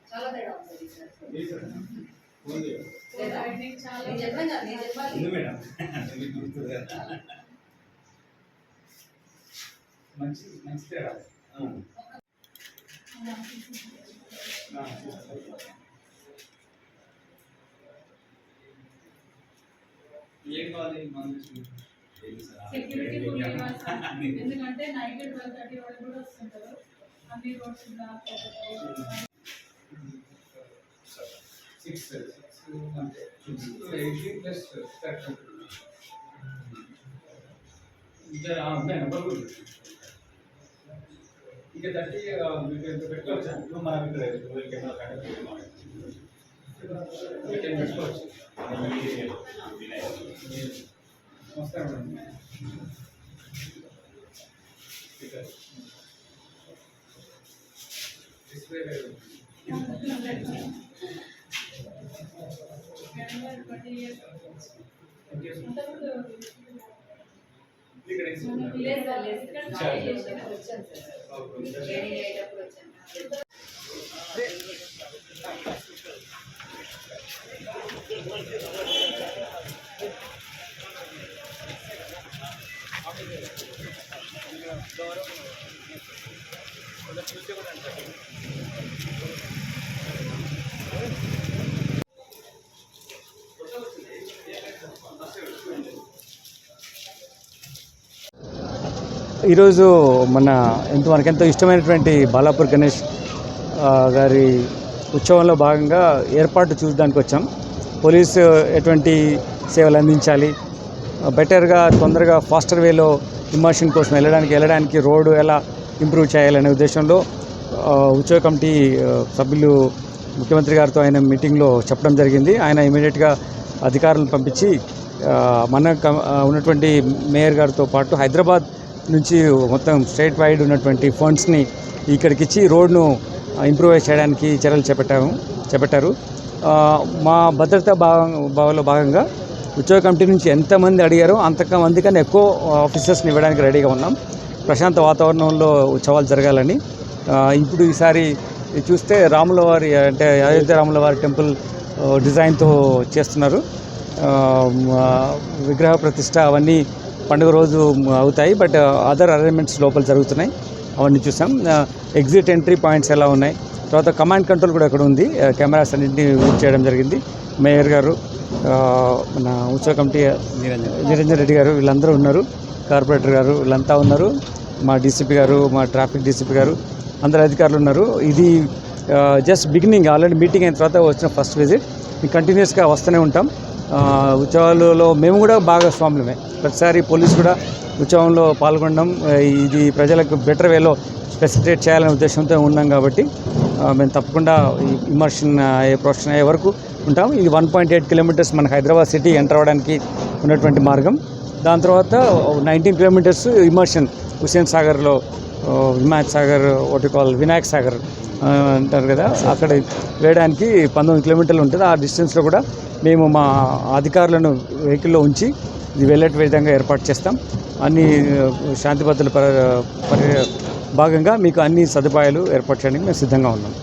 చాలా తేడా ఉంది మంచి మంచి తేడా ఏం కావాలి సెక్యూరిటీ ఎందుకంటే నైట్ 12:30 వరకు కూడా వస్తుంటారు అన్ని రోడ్స్ బ్లాక్ అవుతాయి 6 అంటే 80 ప్లస్ 30 ఇద్దరు ఉన్నాయి నెంబర్ ఇంకా 30 మీకు పెట్టుకోవచ్చా మన ఇక్కడ కెమెరా కనెక్ట్ పెట్టుకోవచ్చు నమస్కారం డిస్ప్లే ఈరోజు మనకెంతో ఇష్టమైనటువంటి బాలాపూర్ గణేష్ గారి ఉత్సవంలో భాగంగా ఏర్పాటు చూడడానికి వచ్చాం. పోలీసు ఎటువంటి సేవలు అందించాలి, బెటర్గా తొందరగా ఫాస్టర్ వేలో ఇమర్షన్ కోసం వెళ్ళడానికి రోడ్డు ఎలా ఇంప్రూవ్ చేయాలనే ఉద్దేశంలో ఉత్సవ కమిటీ సభ్యులు ముఖ్యమంత్రి గారితో ఆయన మీటింగ్లో చెప్పడం జరిగింది. ఆయన ఇమీడియట్గా అధికారులను పంపించి ఉన్నటువంటి మేయర్ గారితో పాటు హైదరాబాద్ నుంచి మొత్తం స్టేట్ వైడ్ ఉన్నటువంటి ఫండ్స్ని ఇక్కడికి ఇచ్చి రోడ్ను ఇంప్రూవైజ్ చేయడానికి చర్యలు చేపట్టారు. మా భద్రతా భావంలో భాగంగా ఉత్సవ కమిటీ నుంచి ఎంతమంది అడిగారో అంతమంది కన్నా ఎక్కువ ఆఫీసర్స్ని ఇవ్వడానికి రెడీగా ఉన్నాం. ప్రశాంత వాతావరణంలో ఉత్సవాలు జరగాలని. ఇప్పుడు ఈసారి చూస్తే రాములవారి అంటే అయోధ్య రాములవారి టెంపుల్ డిజైన్తో చేస్తున్నారు. విగ్రహ ప్రతిష్ట అవన్నీ పండుగ రోజు అవుతాయి, బట్ అదర్ అరేంజ్మెంట్స్ లోపల జరుగుతున్నాయి. అవన్నీ చూసాం. ఎగ్జిట్ ఎంట్రీ పాయింట్స్ ఎలా ఉన్నాయి, తర్వాత కమాండ్ కంట్రోల్ కూడా ఇక్కడ ఉంది. కెమెరాస్ అన్నింటినీ యూజ్ చేయడం జరిగింది. మేయర్ గారు, మన ఉత్సవ కమిటీ నిరంజన్ రెడ్డి గారు వీళ్ళందరూ ఉన్నారు, కార్పొరేటర్ గారు వీళ్ళంతా ఉన్నారు, మా డీసీపీ గారు, మా ట్రాఫిక్ డీసీపీ గారు, అందరు అధికారులు ఉన్నారు. ఇది జస్ట్ బిగినింగ్. ఆల్రెడీ మీటింగ్ అయిన తర్వాత వచ్చిన ఫస్ట్ విజిట్. కంటిన్యూస్గా వస్తూనే ఉంటాం. ఉత్సవాలలో మేము కూడా భాగస్వాములమే. ప్రతిసారి పోలీసు కూడా ఉత్సవంలో పాల్గొనడం, ఇది ప్రజలకు బెటర్ వేలో ఫెసిలిటేట్ చేయాలనే ఉద్దేశంతో ఉన్నాం. కాబట్టి మేము తప్పకుండా ఇమర్షన్ ప్రొఫెషన్ అయ్యే వరకు ఉంటాం. ఇది 1.8 కిలోమీటర్స్ మన హైదరాబాద్ సిటీ ఎంటర్ అవ్వడానికి ఉన్నటువంటి మార్గం. దాని తర్వాత 19 కిలోమీటర్స్ ఇమర్షన్ హుస్సేన్ సాగర్లో, హిమాయత్ సాగర్, వినాయక్ సాగర్ అంటారు కదా, అక్కడ వేయడానికి 19 కిలోమీటర్లు ఉంటుంది. ఆ డిస్టెన్స్లో కూడా మేము మా అధికారులను వెహికల్లో ఉంచి ఇది వెళ్ళే విధంగా ఏర్పాటు చేస్తాం. అన్ని శాంతి భద్రతల భాగంగా మీకు అన్ని సదుపాయాలు ఏర్పాటు చేయడానికి మేము సిద్ధంగా ఉన్నాం.